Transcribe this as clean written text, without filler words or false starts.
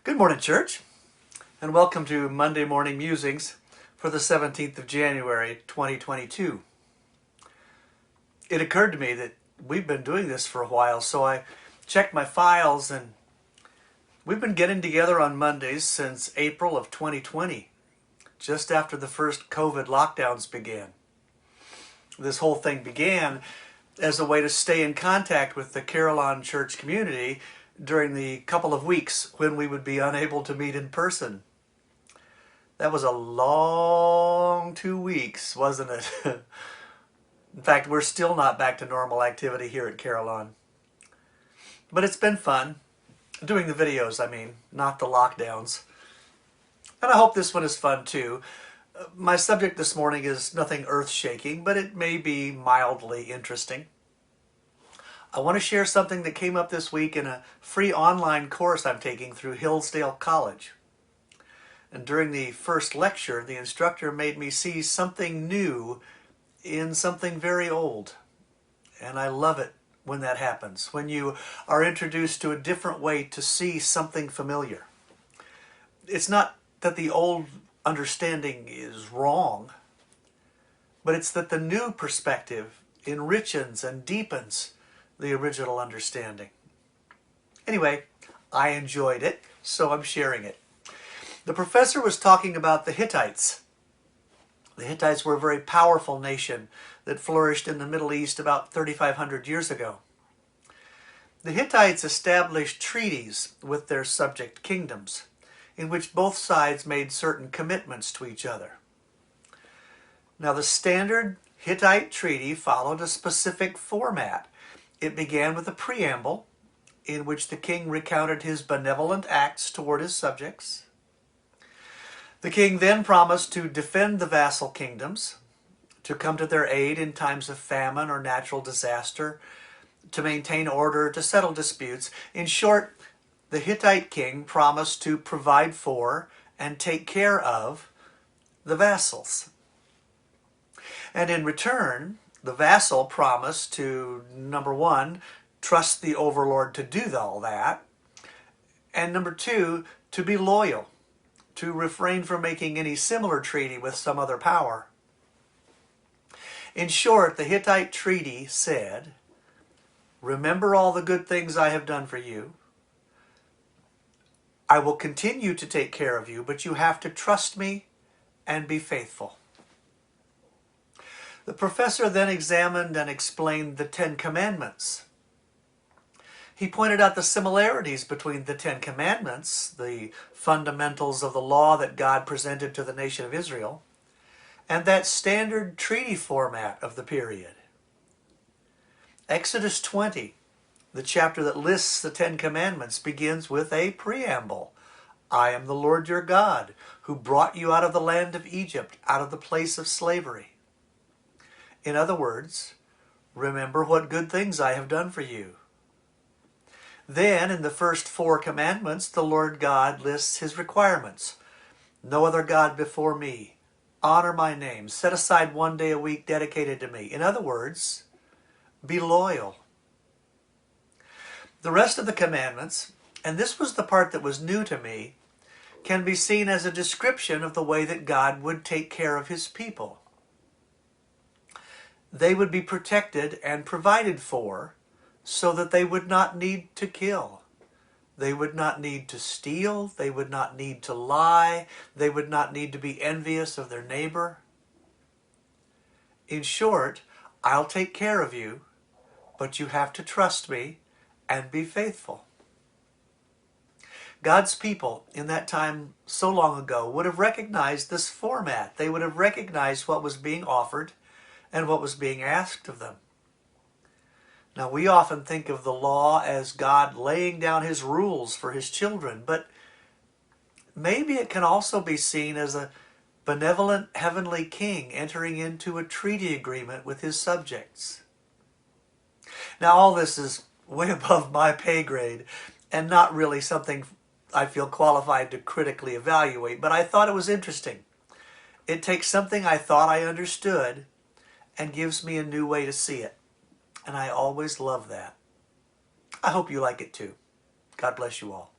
Good morning, church, and welcome to Monday Morning Musings for the 17th of January, 2022. It occurred to me that we've been doing this for a while, so I checked my files, and we've been getting together on Mondays since April of 2020, just after the first COVID lockdowns began. This whole thing began as a way to stay in contact with the Carillon Church community during the couple of weeks when we would be unable to meet in person. That was a long 2 weeks, wasn't it? In fact, we're still not back to normal activity here at Carillon. But it's been fun. Doing the videos, not the lockdowns. And I hope this one is fun too. My subject this morning is nothing earth-shaking, but it may be mildly interesting. I want to share something that came up this week in a free online course I'm taking through Hillsdale College. And during the first lecture, the instructor made me see something new in something very old. And I love it when that happens, when you are introduced to a different way to see something familiar. It's not that the old understanding is wrong, but it's that the new perspective enriches and deepens the original understanding. Anyway, I enjoyed it, so I'm sharing it. The professor was talking about the Hittites. The Hittites were a very powerful nation that flourished in the Middle East about 3,500 years ago. The Hittites established treaties with their subject kingdoms, in which both sides made certain commitments to each other. Now, the standard Hittite treaty followed a specific format. It began with a preamble in which the king recounted his benevolent acts toward his subjects. The king then promised to defend the vassal kingdoms, to come to their aid in times of famine or natural disaster, to maintain order, to settle disputes. In short, the Hittite king promised to provide for and take care of the vassals. And in return, the vassal promised to, number one, trust the overlord to do all that, and number two, to be loyal, to refrain from making any similar treaty with some other power. In short, the Hittite treaty said, remember all the good things I have done for you. I will continue to take care of you, but you have to trust me and be faithful. The professor then examined and explained the 10 Commandments. He pointed out the similarities between the 10 Commandments, the fundamentals of the law that God presented to the nation of Israel, and that standard treaty format of the period. Exodus 20, the chapter that lists the 10 Commandments, begins with a preamble. I am the Lord your God, who brought you out of the land of Egypt, out of the place of slavery. In other words, remember what good things I have done for you. Then, in the first 4 commandments, the Lord God lists his requirements. No other God before me. Honor my name. Set aside 1 day a week dedicated to me. In other words, be loyal. The rest of the commandments, and this was the part that was new to me, can be seen as a description of the way that God would take care of his people. They would be protected and provided for so that they would not need to kill. They would not need to steal. They would not need to lie. They would not need to be envious of their neighbor. In short, I'll take care of you, but you have to trust me and be faithful. God's people in that time so long ago would have recognized this format. They would have recognized what was being offered and what was being asked of them. Now, we often think of the law as God laying down his rules for his children, but maybe it can also be seen as a benevolent heavenly king entering into a treaty agreement with his subjects. Now, all this is way above my pay grade and not really something I feel qualified to critically evaluate, but I thought it was interesting. It takes something I thought I understood and gives me a new way to see it. And I always love that. I hope you like it too. God bless you all.